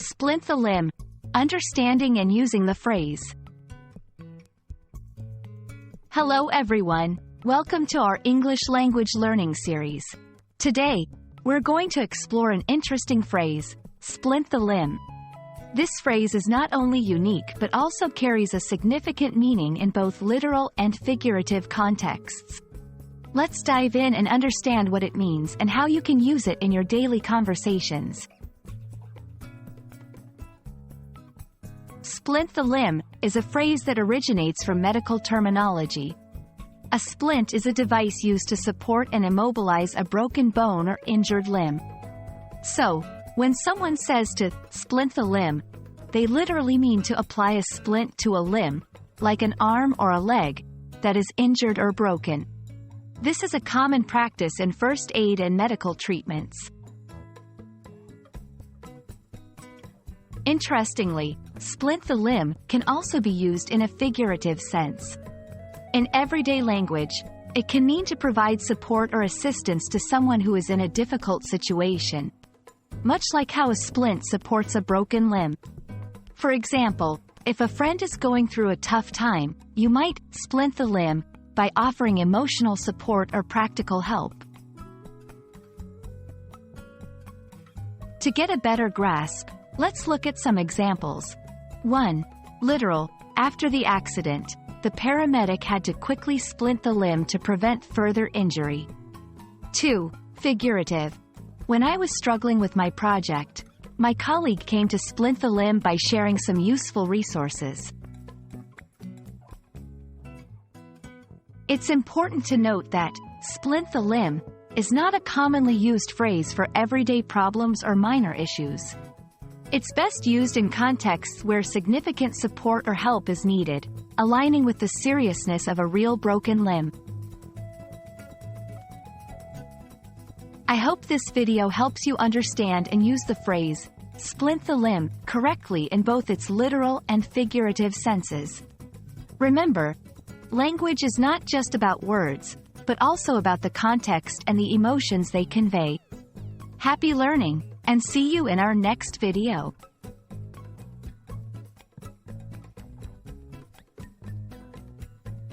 Splint the limb. Understanding and using the phrase. Hello everyone, welcome to our English language learning series. Today, we're going to explore an interesting phrase, splint the limb. This phrase is not only unique but also carries a significant meaning in both literal and figurative contexts. Let's dive in and understand what it means and how you can use it in your daily conversations. Splint the limb is a phrase that originates from medical terminology. A splint is a device used to support and immobilize a broken bone or injured limb. So, when someone says to splint the limb, they literally mean to apply a splint to a limb, like an arm or a leg, that is injured or broken. This is a common practice in first aid and medical treatments. Interestingly, splint the limb can also be used in a figurative sense. In everyday language, it can mean to provide support or assistance to someone who is in a difficult situation, much like how a splint supports a broken limb. For example, if a friend is going through a tough time, you might splint the limb by offering emotional support or practical help. To get a better grasp, let's look at some examples. 1. Literal. After the accident, the paramedic had to quickly splint the limb to prevent further injury. 2. Figurative. When I was struggling with my project, my colleague came to splint the limb by sharing some useful resources. It's important to note that splint the limb is not a commonly used phrase for everyday problems or minor issues. It's best used in contexts where significant support or help is needed, aligning with the seriousness of a real broken limb. I hope this video helps you understand and use the phrase, splint the limb, correctly in both its literal and figurative senses. Remember, language is not just about words, but also about the context and the emotions they convey. Happy learning, and see you in our next video.